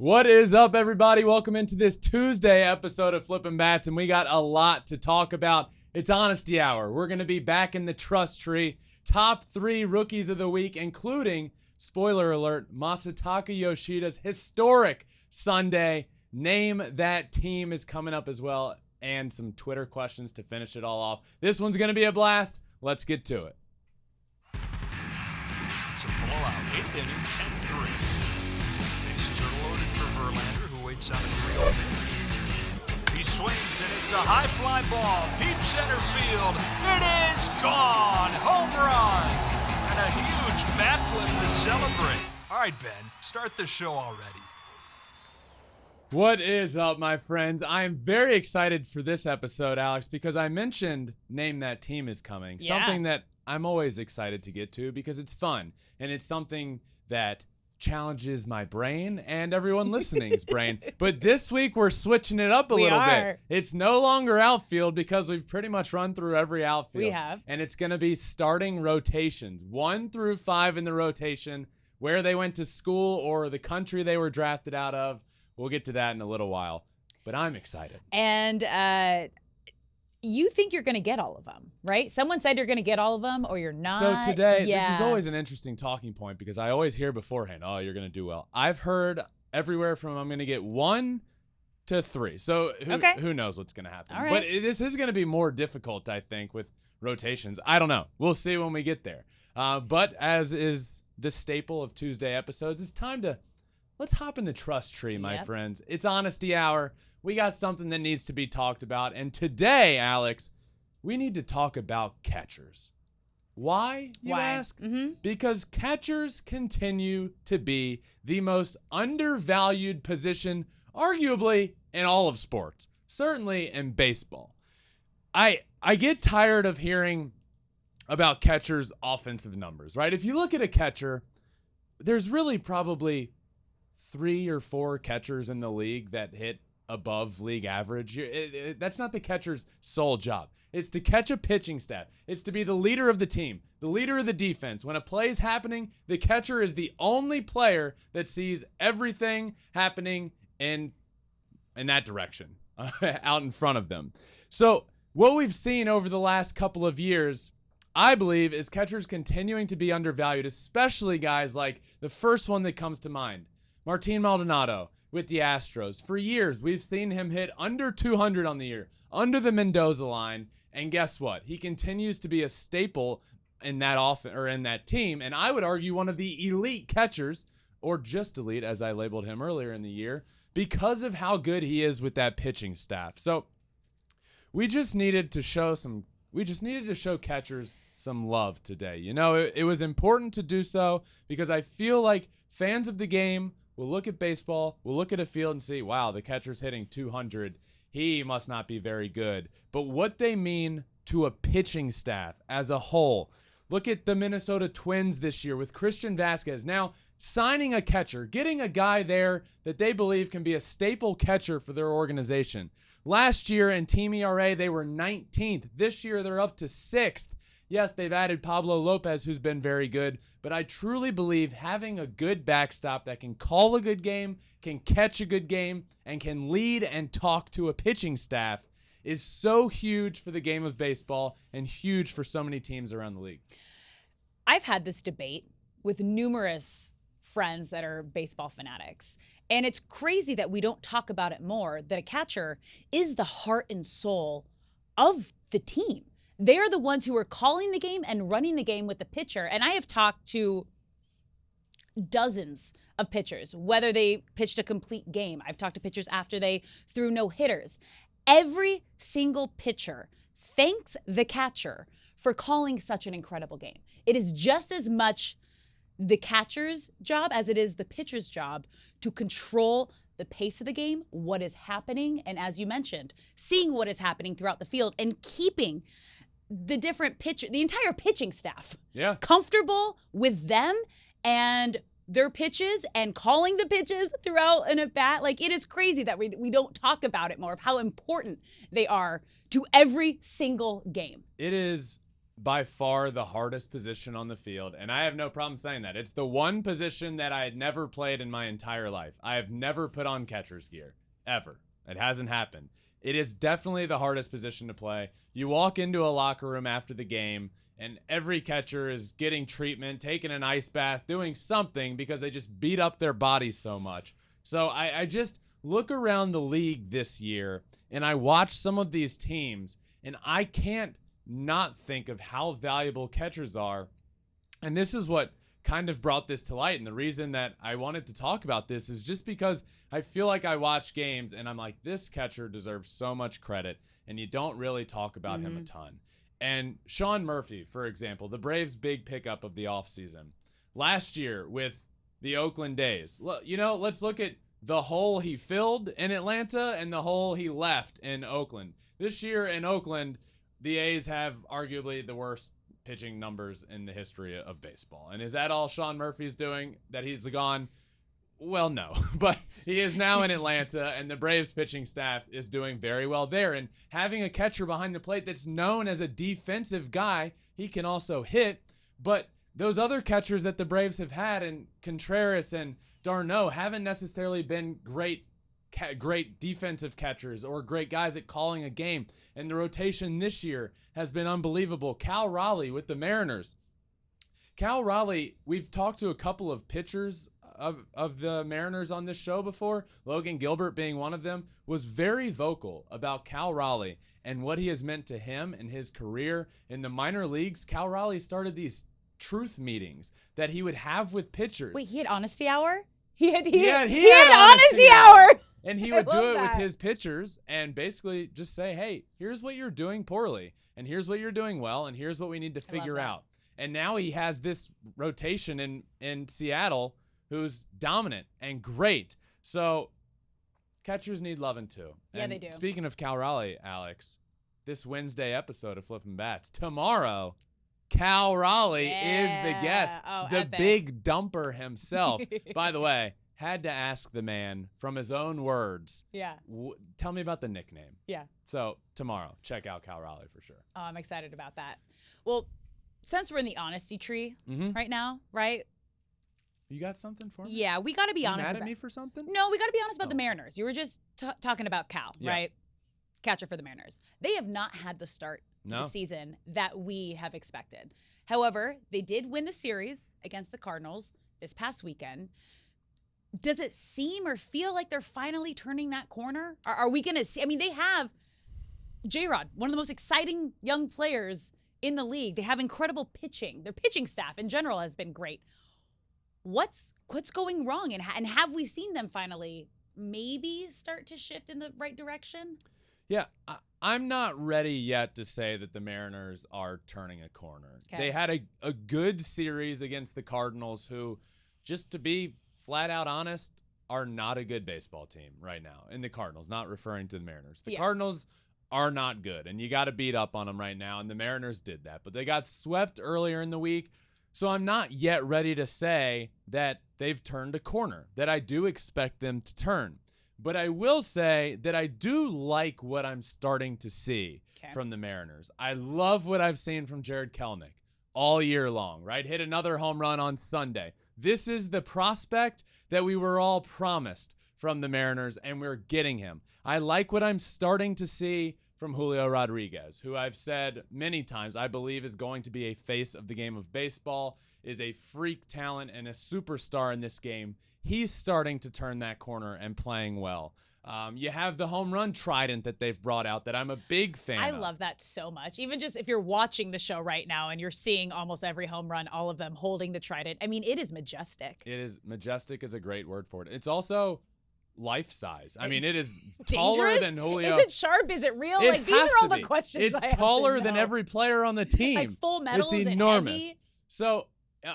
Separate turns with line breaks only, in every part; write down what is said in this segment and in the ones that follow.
What is up, everybody? Welcome into this Tuesday episode of Flippin' Bats, and we got a lot to talk about. It's Honesty Hour. We're going to be back in the trust tree. Top 3 rookies of the week, including, spoiler alert, Masataka Yoshida's historic Sunday. Name That Team is coming up as well, and some Twitter questions to finish it all off. This one's going to be a blast. Let's get to it.
It's a blowout. 8th inning, 10-3. Bases are loaded for Verlander, who waits on a 3-0 pitch. He swings, and it's a high fly ball, deep center field. It is gone! Home run! And a huge bat flip to celebrate. All right, Ben, start the show already.
What is up, my friends? I am very excited for this episode, Alex, because I mentioned Name That Team is coming.
Yeah.
Something that I'm always excited to get to because it's fun, and it's something that challenges my brain and everyone listening's brain. But this week, we're switching it up a little bit. It's no longer outfield because we've pretty much run through every outfield.
We have.
And it's going to be starting rotations, 1 through 5 in the rotation, where they went to school or the country they were drafted out of. We'll get to that in a little while, but I'm excited.
And you think you're going to get all of them, right? Someone said you're going to get all of them, or you're not.
So today,
yeah.
This is always an interesting talking point because I always hear beforehand, oh, you're going to do well. I've heard everywhere from I'm going to get 1 to 3. So who knows what's going to happen.
All right.
But this is going to be more difficult, I think, with rotations. I don't know. We'll see when we get there. But as is the staple of Tuesday episodes, it's time to let's hop in the trust tree, my friends. It's Honesty Hour. We got something that needs to be talked about. And today, Alex, we need to talk about catchers. Why, you ask? Because catchers continue to be the most undervalued position, arguably, in all of sports. Certainly in baseball. I get tired of hearing about catchers' offensive numbers, right? If you look at a catcher, there's really probably 3 or 4 catchers in the league that hit above league average. That's not the catcher's sole job. It's to catch a pitching staff. It's to be the leader of the team, the leader of the defense. When a play's happening, the catcher is the only player that sees everything happening in that direction, out in front of them. So what we've seen over the last couple of years, I believe, is catchers continuing to be undervalued, especially guys like the first one that comes to mind, Martin Maldonado with the Astros. For years, we've seen him hit under 200 on the year, under the Mendoza line, and guess what? He continues to be a staple in that team, and I would argue one of the elite catchers, or just elite, as I labeled him earlier in the year, because of how good he is with that pitching staff. So we just needed to show catchers some love today. You know, it was important to do so because I feel like fans of the game will look at baseball, will look at a field and see, wow, the catcher's hitting 200. He must not be very good. But what they mean to a pitching staff as a whole. Look at the Minnesota Twins this year with Christian Vasquez. Now, signing a catcher, getting a guy there that they believe can be a staple catcher for their organization. Last year in team ERA, they were 19th. This year, they're up to 6th. Yes, they've added Pablo Lopez, who's been very good, but I truly believe having a good backstop that can call a good game, can catch a good game, and can lead and talk to a pitching staff is so huge for the game of baseball and huge for so many teams around the league.
I've had this debate with numerous friends that are baseball fanatics, and it's crazy that we don't talk about it more, that a catcher is the heart and soul of the team. They're the ones who are calling the game and running the game with the pitcher. And I have talked to dozens of pitchers, whether they pitched a complete game. I've talked to pitchers after they threw no hitters. Every single pitcher thanks the catcher for calling such an incredible game. It is just as much the catcher's job as it is the pitcher's job to control the pace of the game, what is happening, and as you mentioned, seeing what is happening throughout the field and keeping the entire pitching staff comfortable with them and their pitches and calling the pitches throughout an at-bat. Like, it is crazy that we don't talk about it more, of how important they are to every single game.
It is by far the hardest position on the field, and I have no problem saying that. It's the one position that I had never played in my entire life. I have never put on catcher's gear, ever. It hasn't happened. It is definitely the hardest position to play. You walk into a locker room after the game, and every catcher is getting treatment, taking an ice bath, doing something because they just beat up their bodies so much. So I just look around the league this year, and I watch some of these teams, and I can't not think of how valuable catchers are. And this is what kind of brought this to light. And the reason that I wanted to talk about this is just because I feel like I watch games and I'm like, this catcher deserves so much credit, and you don't really talk about him a ton. And Sean Murphy, for example, the Braves' big pickup of the offseason. Last year with the Oakland A's, let's look at the hole he filled in Atlanta and the hole he left in Oakland. This year in Oakland, the A's have arguably the worst pitching numbers in the history of baseball. And is that all Sean Murphy's doing, that he's gone? Well, no. But he is now in Atlanta, and the Braves pitching staff is doing very well there. And having a catcher behind the plate that's known as a defensive guy, he can also hit. But those other catchers that the Braves have had, and Contreras and d'Arnaud, haven't necessarily been great defensive catchers or great guys at calling a game. And the rotation this year has been unbelievable. Cal Raleigh with the Mariners. Cal Raleigh, we've talked to a couple of pitchers of the Mariners on this show before, Logan Gilbert being one of them, was very vocal about Cal Raleigh and what he has meant to him and his career. In the minor leagues, Cal Raleigh started these truth meetings that he would have with pitchers.
Wait, he had honesty hour? He had
honesty hour. And he would do it
that.
with his pitchers and basically just say, hey, here's what you're doing poorly, and here's what you're doing well, and here's what we need to figure out. And now he has this rotation in Seattle who's dominant and great. So catchers need loving too.
Yeah,
and
they do.
Speaking of Cal Raleigh, Alex, this Wednesday episode of Flippin' Bats, tomorrow, Cal Raleigh is the guest, the
epic.
big dumper himself. By the way, had to ask the man from his own words.
Yeah.
Tell me about the nickname.
Yeah.
So tomorrow, check out Cal Raleigh for sure.
Oh, I'm excited about that. Well, since we're in the honesty tree right now, right?
You got something for me?
Yeah, we got to be honest.
Mad at me for something?
No, we got to be honest about the Mariners. You were just talking about Cal, right? Catcher for the Mariners. They have not had the start to the season that we have expected. However, they did win the series against the Cardinals this past weekend. Does it seem or feel like they're finally turning that corner? Are we going to see? I mean, they have J-Rod, one of the most exciting young players in the league. They have incredible pitching. Their pitching staff in general has been great. What's going wrong? And have we seen them finally maybe start to shift in the right direction?
Yeah, I'm not ready yet to say that the Mariners are turning a corner. Okay. They had a good series against the Cardinals, who, just to be flat out honest, are not a good baseball team right now. And the Cardinals, not referring to the Mariners. The Cardinals are not good, and you got to beat up on them right now, and the Mariners did that. But they got swept earlier in the week, so I'm not yet ready to say that they've turned a corner, that I do expect them to turn. But I will say that I do like what I'm starting to see from the Mariners. I love what I've seen from Jared Kelenic all year long, right? Hit another home run on Sunday. This is the prospect that we were all promised from the Mariners, and we're getting him. I like what I'm starting to see from Julio Rodriguez, who I've said many times I believe is going to be a face of the game of baseball, is a freak talent and a superstar in this game. He's starting to turn that corner and playing well. You have the home run trident that they've brought out that I'm a big fan of.
I love that so much. Even just if you're watching the show right now and you're seeing almost every home run, all of them holding the trident. I mean, it is majestic.
It is. Majestic is a great word for it. It's also life size. I mean, it is taller than Julio.
Is it sharp? Is it real?
These
are all the questions.
It's taller than every player on the team.
Like full metal.
It's enormous.
Heavy?
So,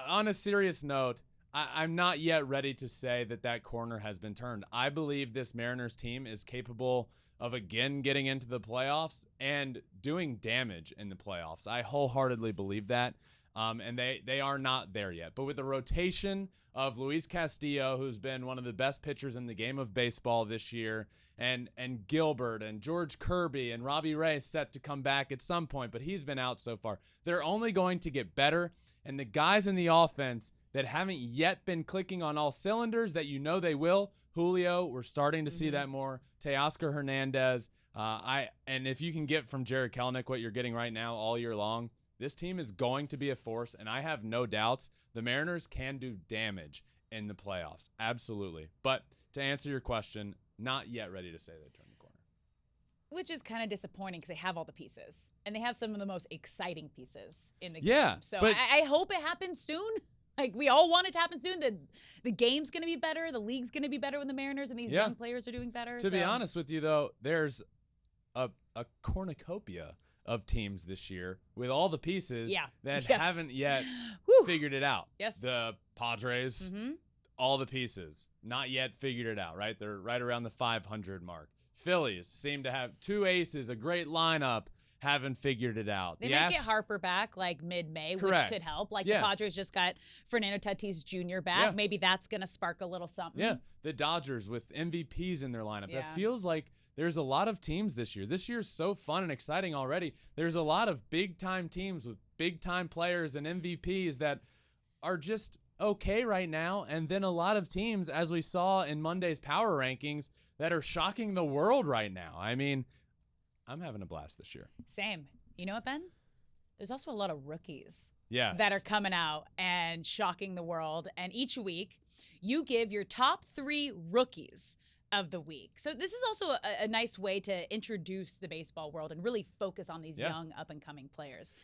on a serious note, I'm not yet ready to say that corner has been turned. I believe this Mariners team is capable of again getting into the playoffs and doing damage in the playoffs. I wholeheartedly believe that. And they are not there yet. But with the rotation of Luis Castillo, who's been one of the best pitchers in the game of baseball this year, and Gilbert and George Kirby and Robbie Ray set to come back at some point, but he's been out so far. They're only going to get better. And the guys in the offense that haven't yet been clicking on all cylinders that you know they will, Julio, we're starting to see that more. Teoscar Hernandez. And if you can get from Jared Kelenic what you're getting right now all year long, this team is going to be a force, and I have no doubts the Mariners can do damage in the playoffs. Absolutely. But to answer your question, not yet ready to say they turned the corner.
Which is kind of disappointing because they have all the pieces, and they have some of the most exciting pieces in the
game.
So
but
I hope it happens soon. Like, we all want it to happen soon. The game's going to be better. The league's going to be better when the Mariners and these young players are doing better.
To be honest with you, though, there's a cornucopia of teams this year with all the pieces that haven't yet figured it out.
Yes.
The Padres, all the pieces, not yet figured it out, right? They're right around the 500 mark. Phillies seem to have two aces, a great lineup, haven't figured it out.
They might get Harper back like mid-May, which could help. Like the Padres just got Fernando Tatis Jr. back.
Yeah.
Maybe that's going to spark a little something.
Yeah, the Dodgers with MVPs in their lineup. That feels like there's a lot of teams this year. This year's so fun and exciting already. There's a lot of big-time teams with big-time players and MVPs that are just okay right now. And then a lot of teams, as we saw in Monday's power rankings, that are shocking the world right now. I mean, I'm having a blast this year.
Same. You know what, Ben? There's also a lot of rookies
that
are coming out and shocking the world. And each week, you give your top 3 rookies of the week. So this is also a nice way to introduce the baseball world and really focus on these young up-and-coming players.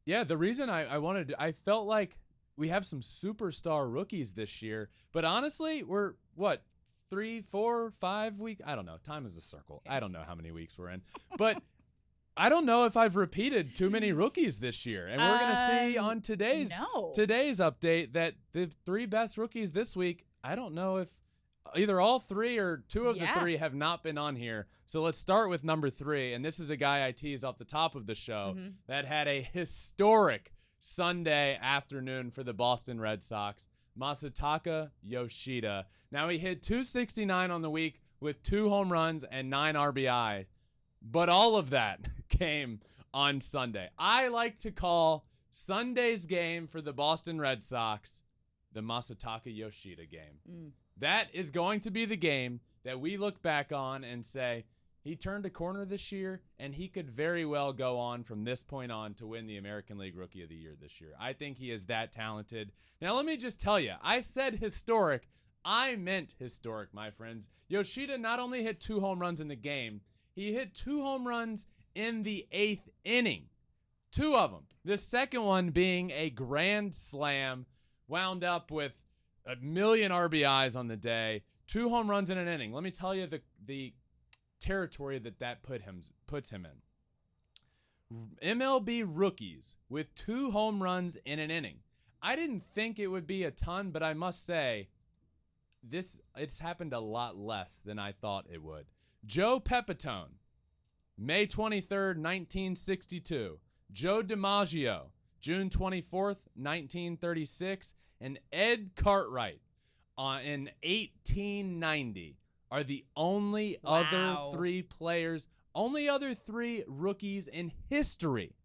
Yeah, the reason I felt like we have some superstar rookies this year, but honestly, we're, 3, 4, 5 weeks? I don't know. Time is a circle. I don't know how many weeks we're in. But I don't know if I've repeated too many rookies this year. And we're going to see on today's update that the 3 best rookies this week, I don't know if either all 3 or 2 of the 3 have not been on here. So let's start with number 3. And this is a guy I teased off the top of the show that had a historic Sunday afternoon for the Boston Red Sox. Masataka Yoshida. Now, he hit .269 on the week with 2 home runs and 9 RBI. But all of that came on Sunday. I like to call Sunday's game for the Boston Red Sox the Masataka Yoshida game. That is going to be the game that we look back on and say, he turned a corner this year, and he could very well go on from this point on to win the American League Rookie of the Year this year. I think he is that talented. Now, let me just tell you, I said historic. I meant historic, my friends. Yoshida not only hit 2 home runs in the game, he hit 2 home runs in the 8th inning. 2 of them. The second one being a grand slam, wound up with 1,000,000 RBIs on the day. 2 home runs in an inning. Let me tell you the territory that puts him in. MLB rookies with 2 home runs in an inning. I didn't think it would be a ton, but I must say it's happened a lot less than I thought it would. Joe Pepitone, May 23rd, 1962. Joe DiMaggio, June 24th, 1936. And Ed Cartwright in 1890. Are the only other 3 players, only other 3 rookies in history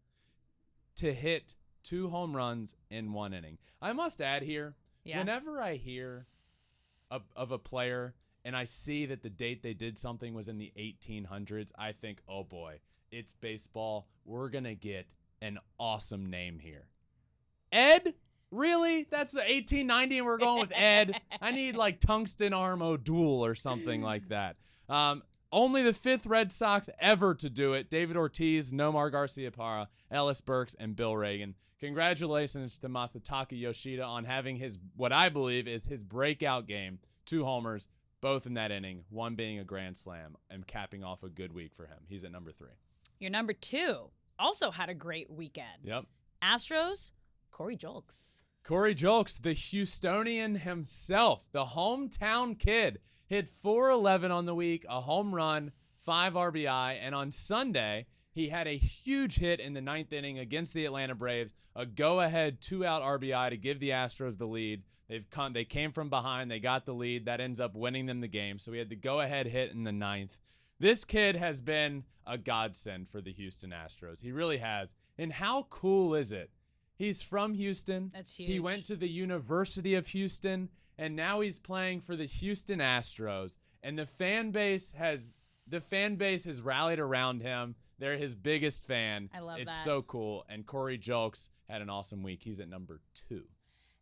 to hit 2 home runs in 1 inning. I must add here, whenever I hear of a player and I see that the date they did something was in the 1800s, I think, oh boy, it's baseball. We're going to get an awesome name here. Ed? Really? That's the 1890 and we're going with Ed? I need like Tungsten Arm O'Doul or something like that. Only the 5th Red Sox ever to do it. David Ortiz, Nomar Garciaparra, Ellis Burks, and Bill Reagan. Congratulations to Masataka Yoshida on having what I believe is his breakout game. 2 homers, both in that inning, 1 being a grand slam, and capping off a good week for him. He's at number 3.
Your number 2 also had a great weekend.
Yep.
Astros, Corey JULKS.
Corey JULKS, the Houstonian himself, the hometown kid, hit .411 on the week, a home run, 5 RBI, and on Sunday, He had a huge hit in the 9th inning against the Atlanta Braves, a go-ahead 2-out RBI to give the Astros the lead. They came from behind. They got the lead. That ends up winning them the game. So he had the go-ahead hit in the 9th. This kid has been a godsend for the Houston Astros. He really has. And how cool is it? He's from Houston.
That's huge.
He went to the University of Houston, and now he's playing for the Houston Astros. And the fan base has rallied around him. They're his biggest fan.
I love that.
It's so cool. And Corey JULKS had an awesome week. He's at number 2.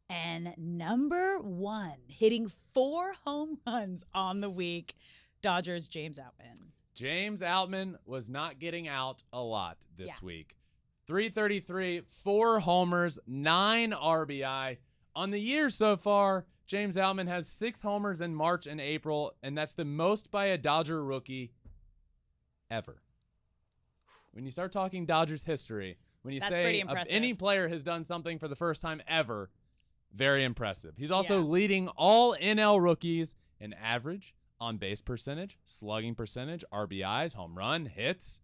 And number 1, hitting 4 home runs on the week, Dodgers' James Outman.
James Outman was not getting out a lot this week. 333, 4 homers, 9 RBI. On the year so far, James Outman has 6 homers in March and April, and that's the most by a Dodger rookie ever. When you start talking Dodgers history, when you say any player has done something for the first time ever, very impressive. He's also leading all NL rookies in average, on-base percentage, slugging percentage, RBIs, home run, hits.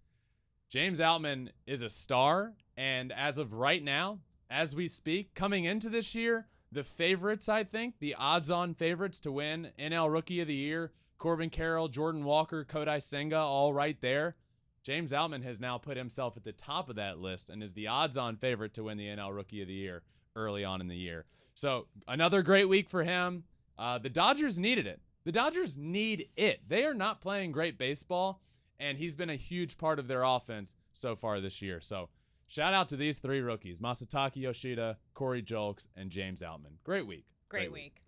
James Outman is a star, and as of right now, as we speak, coming into this year, the favorites, I think, the odds-on favorites to win NL Rookie of the Year, Corbin Carroll, Jordan Walker, Kodai Senga, all right there. James Outman has now put himself at the top of that list and is the odds-on favorite to win the NL Rookie of the Year early on in the year. So another great week for him. The Dodgers needed it. The Dodgers need it. They are not playing great baseball, and he's been a huge part of their offense so far this year. So shout out to these 3 rookies, Masataka Yoshida, Corey JULKS, and James Outman. Great week.
Great week.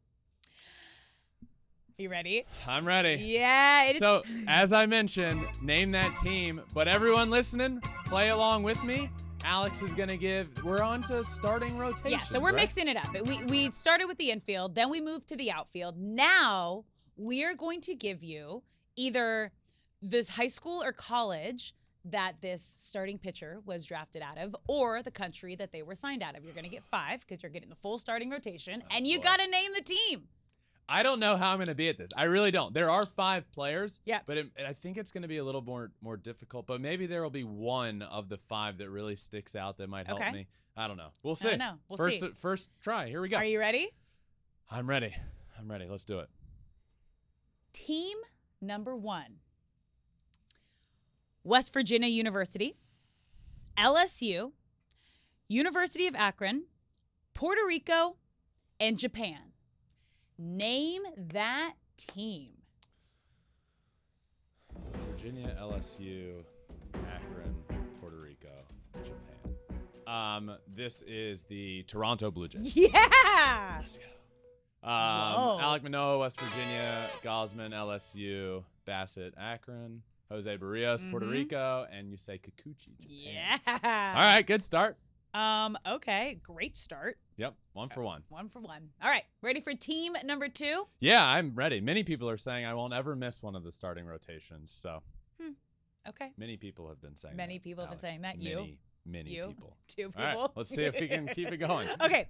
You ready?
I'm ready.
Yeah.
So, as I mentioned, name that team. But everyone listening, play along with me. Alex is going to we're on to starting rotation.
Yeah, so we're mixing it up. We started with the infield, then we moved to the outfield. Now we're going to give you either this high school or college that this starting pitcher was drafted out of, or the country that they were signed out of. You're going to get 5 because you're getting the full starting rotation, and you got to name the team.
I don't know how I'm going to be at this. I really don't. There are 5 players,
yeah,
but I think it's going to be a little more difficult. But maybe there will be one of the 5 that really sticks out that might help me. I don't know. We'll see.
I don't know. We'll see.
First try. Here we go.
Are you ready?
I'm ready. Let's do it.
Team number 1. West Virginia University, LSU, University of Akron, Puerto Rico, and Japan. Name that team.
West Virginia, LSU, Akron, Puerto Rico, Japan. This is the Toronto Blue Jays.
Yeah!
Let's go. Alec Manoah, West Virginia, Gosman, LSU, Bassett, Akron, Jose Barrios, Puerto Rico, and Yusei Kikuchi, Japan.
Yeah.
All right, good start.
Okay, great start.
Yep, 1 for 1.
1 for 1. All right, ready for team number 2?
Yeah, I'm ready. Many people are saying I won't ever miss one of the starting rotations. So,
okay.
Many people have been saying that.
Many people have been saying that.
Many people.
2 people.
All right, let's see if we can keep it going.
Okay,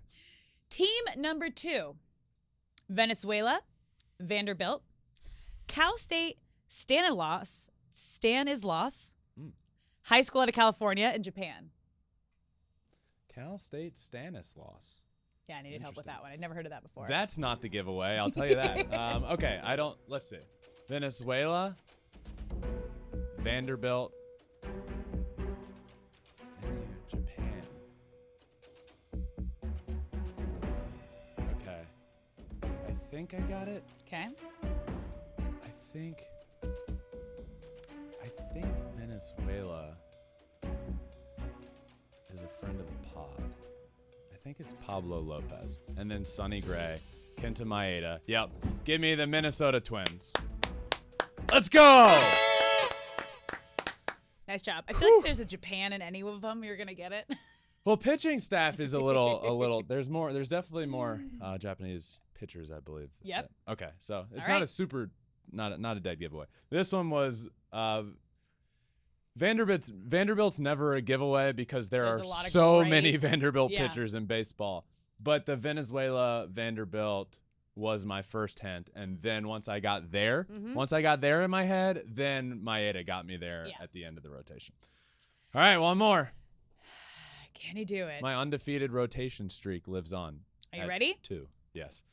team number 2: Venezuela, Vanderbilt, Cal State, Stanislaus, High School out of California, and Japan.
Cal State Stanislaus.
Yeah, I needed help with that one. I'd never heard of that before.
That's not the giveaway, I'll tell you that. Okay, let's see. Venezuela, Vanderbilt, and Japan. Okay. I think I got it.
Okay.
I think Venezuela is a friend of the pod. I think it's Pablo Lopez. And then Sonny Gray, Kenta Maeda. Yep. Give me the Minnesota Twins. Let's go!
Nice job. I feel like if there's a Japan in any of them, you're going to get it.
Well, pitching staff is a little, there's definitely more Japanese pitchers, I believe.
Yep.
Okay, so it's not a super, not a dead giveaway. This one was Vanderbilt's never a giveaway because there's are so many Vanderbilt pitchers in baseball. But the Venezuela Vanderbilt was my first hint, and then once I got there in my head, then Maeda got me there at the end of the rotation. All right, one more.
Can he do it?
My undefeated rotation streak lives on.
Are you ready?
2. Yes.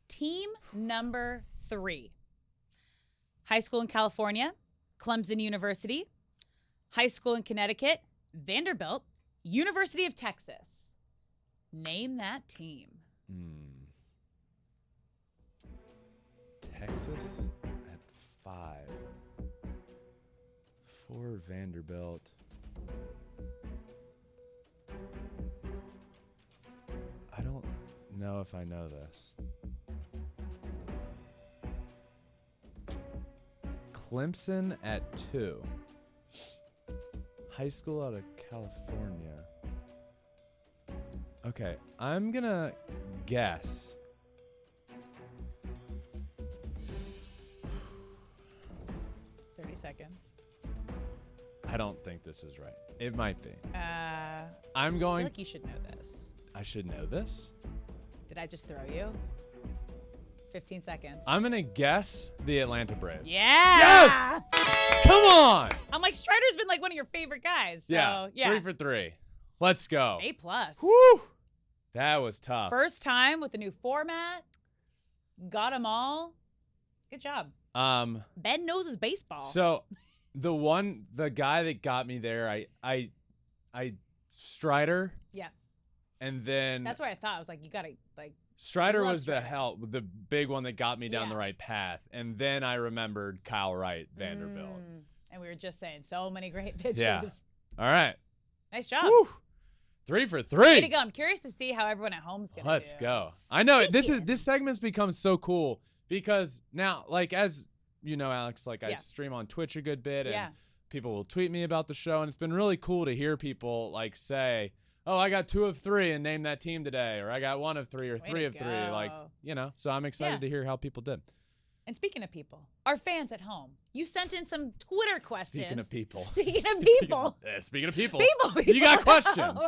Team number 3. High school in California, Clemson University. High school in Connecticut, Vanderbilt. University of Texas. Name that team.
Texas at 5. 4 Vanderbilt. I don't know if I know this. Clemson at 2. High school out of California. Okay, I'm gonna guess.
Seconds.
I don't think this is right. It might be.
I
I'm
feel
going.
like you should know this.
I should know this.
Did I just throw you? 15 seconds.
I'm gonna guess the Atlanta Braves.
Yeah.
Yes. Come on.
I'm like, Strider's been like one of your favorite guys. So, yeah.
3 for 3. Let's go.
A+.
Woo. That was tough.
First time with the new format. Got them all. Good job. Ben knows his baseball.
So the guy that got me there, I Strider.
Yeah.
And then
That's where I thought. I was like, you gotta like.
Strider
love
was the
Strider.
the big one that got me down
Yeah.
the right path. And then I remembered Kyle Wright, Vanderbilt.
And we were just saying so many great pitches.
Yeah. All right.
Nice job.
Woo. 3 for 3.
Way to go. I'm curious to see how everyone at home's gonna
Let's
do.
go. I know
Speaking-
this segment's become so cool because now, like, as you know, Alex, like I
Yeah.
stream on Twitch a good bit, and
Yeah.
people will tweet me about the show, and it's been really cool to hear people like say, "Oh, I got 2 of 3 and name that team today," or "I got 1 of 3 or
Way
3
to
of 3."
go.
Like, you know, so I'm excited
Yeah.
to hear how people did.
And speaking of people, our fans at home, you sent in some Twitter questions.
Speaking of people.
Speaking of people.
Speaking of people.
People.
You got questions.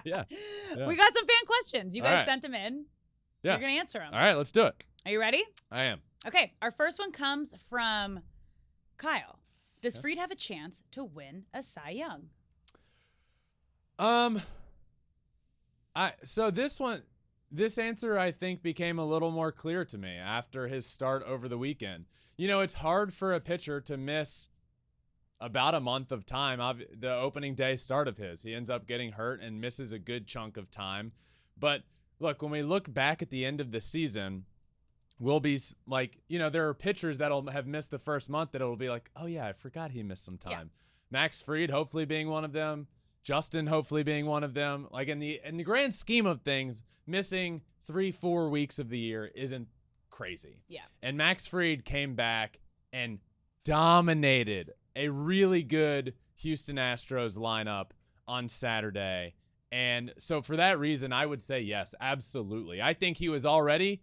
Yeah.
We got some fan questions. You
All
guys
right.
sent them in.
Yeah.
You're going to answer them.
All right, let's do it.
Are you ready?
I am.
Okay. Our first one comes from Kyle. Does Fried have a chance to win a Cy Young?
So this answer I think became a little more clear to me after his start over the weekend. You know, it's hard for a pitcher to miss about a month of time. The opening day start of his, he ends up getting hurt and misses a good chunk of time. But look, when we look back at the end of the season, we'll be like, you know, there are pitchers that'll have missed the first month that it'll be like, oh yeah, I forgot he missed some time.
Yeah.
Max Fried hopefully being one of them. Justin hopefully being one of them. Like in the grand scheme of things, missing 3-4 weeks of the year isn't crazy.
Yeah.
And Max Fried came back and dominated a really good Houston Astros lineup on Saturday. And so for that reason, I would say yes, absolutely. I think he was already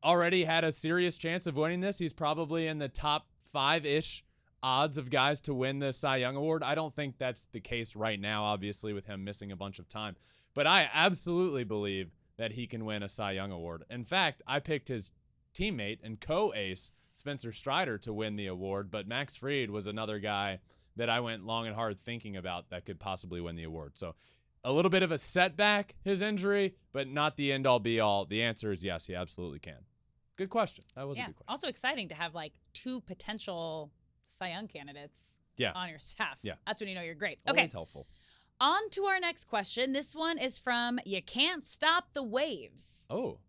had a serious chance of winning this. He's probably in the top 5-ish odds of guys to win the Cy Young Award. I don't think that's the case right now, obviously, with him missing a bunch of time. But I absolutely believe that he can win a Cy Young Award. In fact, I picked his teammate and co-ace, Spencer Strider, to win the award, but Max Fried was another guy that I went long and hard thinking about that could possibly win the award. So a little bit of a setback, his injury, but not the end-all, be-all. The answer is yes, he absolutely can. Good question. That was a good question.
Also exciting to have like 2 potential Cy Young candidates on your staff.
Yeah.
That's when you know you're great.
Always
Okay.
helpful.
On to our next question. This one is from You Can't Stop the Waves.
Oh.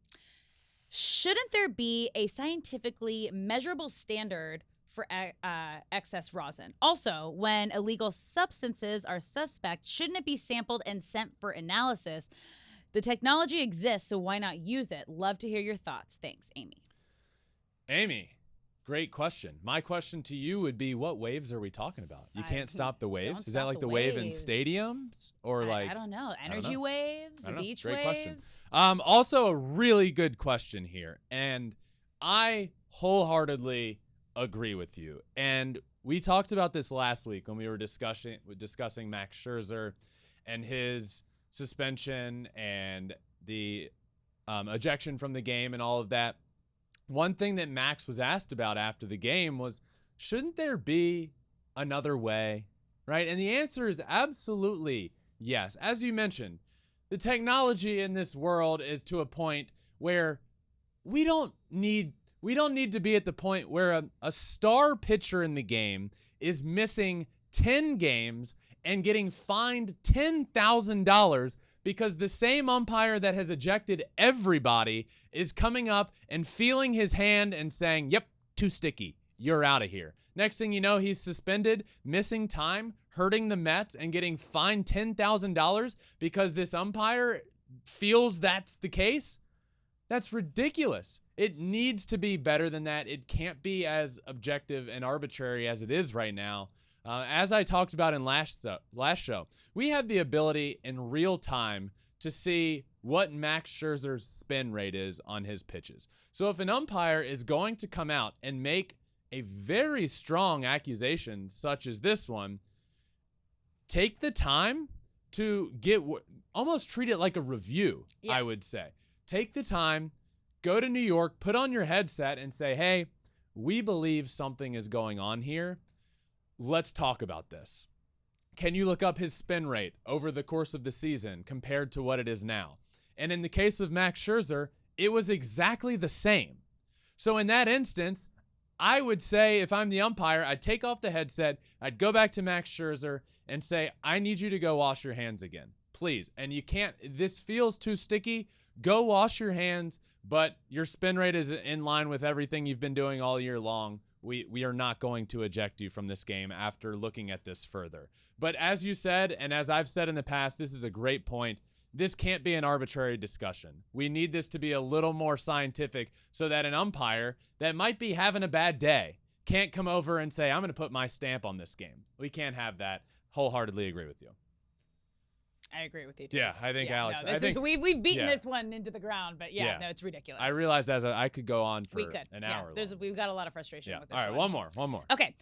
Shouldn't there be a scientifically measurable standard for excess rosin? Also, when illegal substances are suspect, shouldn't it be sampled and sent for analysis? The technology exists, so why not use it? Love to hear your thoughts. Thanks, Amy.
Amy, great question. My question to you would be, what waves are we talking about? You can't stop the waves? Is that like the wave in
waves.
stadiums? Or like
I don't know.
don't
Energy
know.
waves,
I
the
don't know.
beach
Great
waves.
question. Also a really good question here. And I wholeheartedly agree with you. And we talked about this last week when we were discussing Max Scherzer and his suspension and the ejection from the game and all of that. One thing that Max was asked about after the game was, shouldn't there be another way, right? And the answer is absolutely yes. As you mentioned, the technology in this world is to a point where we don't need to be at the point where a star pitcher in the game is missing 10 games and getting fined $10,000 because the same umpire that has ejected everybody is coming up and feeling his hand and saying, yep, too sticky, you're out of here. Next thing you know, he's suspended, missing time, hurting the Mets, and getting fined $10,000 because this umpire feels that's the case. That's ridiculous. It needs to be better than that. It can't be as objective and arbitrary as it is right now. As I talked about in last show, we have the ability in real time to see what Max Scherzer's spin rate is on his pitches. So if an umpire is going to come out and make a very strong accusation such as this one, take the time to almost treat it like a review, I would say. Take the time, go to New York, put on your headset and say, hey, we believe something is going on here. Let's talk about this. Can you look up his spin rate over the course of the season compared to what it is now? And in the case of Max Scherzer, it was exactly the same. So in that instance, I would say if I'm the umpire, I'd take off the headset, I'd go back to Max Scherzer and say, I need you to go wash your hands again, please. And you can't, this feels too sticky. Go wash your hands, but your spin rate is in line with everything you've been doing all year long. We are not going to eject you from this game after looking at this further. But as you said, and as I've said in the past, this is a great point. This can't be an arbitrary discussion. We need this to be a little more scientific so that an umpire that might be having a bad day can't come over and say, I'm going to put my stamp on this game. We can't have that. Wholeheartedly agree with you.
I agree with you too.
Yeah, I think Alex.
No, we've beaten this one into the ground, but no, it's ridiculous.
I realized I could go on for an hour.
We've got a lot of frustration with this.
All right, one more.
Okay,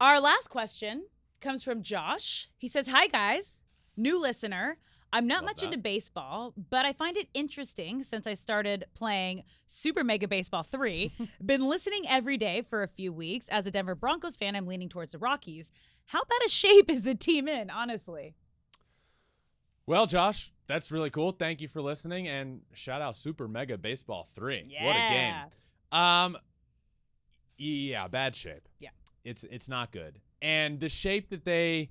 our last question comes from Josh. He says, "Hi guys, new listener. I'm not much into baseball, but I find it interesting since I started playing Super Mega Baseball 3. Been listening every day for a few weeks. As a Denver Broncos fan, I'm leaning towards the Rockies. How bad a shape is the team in, honestly?"
Well, Josh, that's really cool. Thank you for listening, and shout out Super Mega Baseball 3. Yeah. What a game. Yeah, bad shape.
Yeah.
It's not good. And the shape that they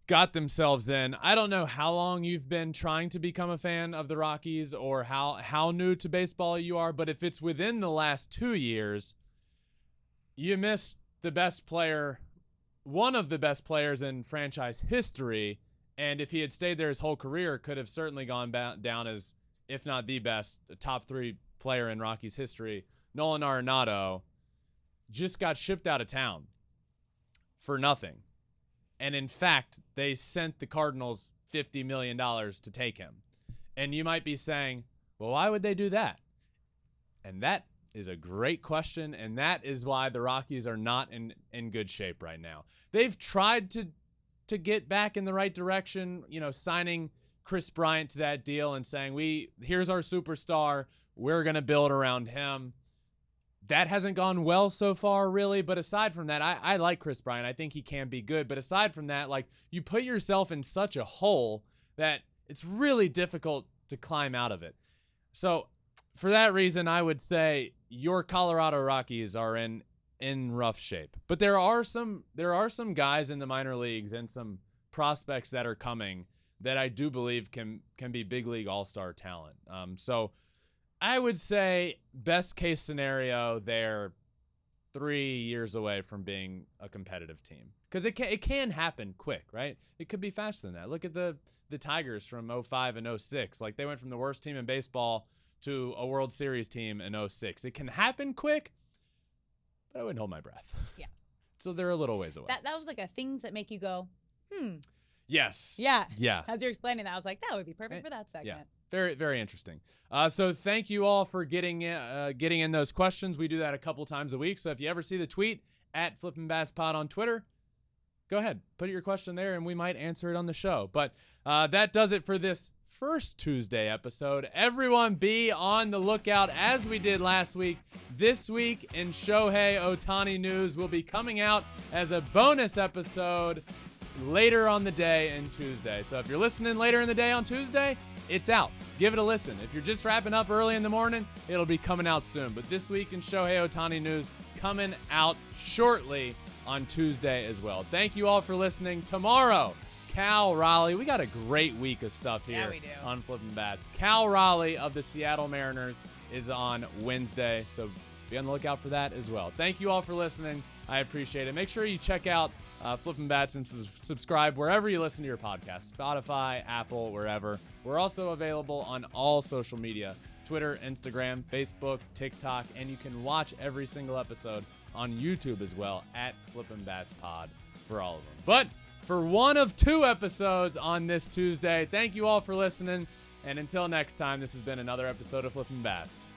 got themselves in, I don't know how long you've been trying to become a fan of the Rockies or how new to baseball you are, but if it's within the last 2 years, you missed the best player, one of the best players in franchise history. And if he had stayed there his whole career, could have certainly gone down as, if not the best, top 3 player in Rockies history. Nolan Arenado just got shipped out of town for nothing. And in fact, they sent the Cardinals $50 million to take him. And you might be saying, well, why would they do that? And that is a great question. And that is why the Rockies are not in good shape right now. They've tried to get back in the right direction, signing Chris Bryant to that deal and saying, here's our superstar, we're going to build around him. That hasn't gone well so far, really. But aside from that, I like Chris Bryant. I think he can be good. But aside from that, you put yourself in such a hole that it's really difficult to climb out of it. So for that reason, I would say your Colorado Rockies are in rough shape. But there are some guys in the minor leagues and some prospects that are coming that I do believe can be big league all-star talent. So I would say best case scenario, they're 3 years away from being a competitive team. Because it can happen quick, right? It could be faster than that. Look at the Tigers from 05 and 06. They went from the worst team in baseball to a World Series team in 06. It can happen quick, but I wouldn't hold my breath. Yeah. So they're a little ways away.
That was a things that make you go,
Yes.
Yeah.
Yeah.
As you're explaining that, I was like, that would be perfect for that segment.
Yeah. Very, very interesting. So thank you all for getting in those questions. We do that a couple times a week. So if you ever see the tweet at FlippinBatsPod on Twitter, go ahead, put your question there, and we might answer it on the show. But that does it for this first Tuesday episode. Everyone be on the lookout as we did last week. This week in Shohei Ohtani news will be coming out as a bonus episode later on the day in Tuesday. So if you're listening later in the day on Tuesday, it's out. Give it a listen. If you're just wrapping up early in the morning, it'll be coming out soon. But this week in Shohei Ohtani news coming out shortly on Tuesday as well. Thank you all for listening. Tomorrow, Cal Raleigh. We got a great week of stuff here on Flippin' Bats. Cal Raleigh of the Seattle Mariners is on Wednesday, so be on the lookout for that as well. Thank you all for listening. I appreciate it. Make sure you check out Flippin' Bats and subscribe wherever you listen to your podcast, Spotify, Apple, wherever. We're also available on all social media, Twitter, Instagram, Facebook, TikTok, and you can watch every single episode on YouTube as well at FlippinBatsPod for all of them. But for one of 2 episodes on this Tuesday, thank you all for listening. And until next time, this has been another episode of Flippin' Bats.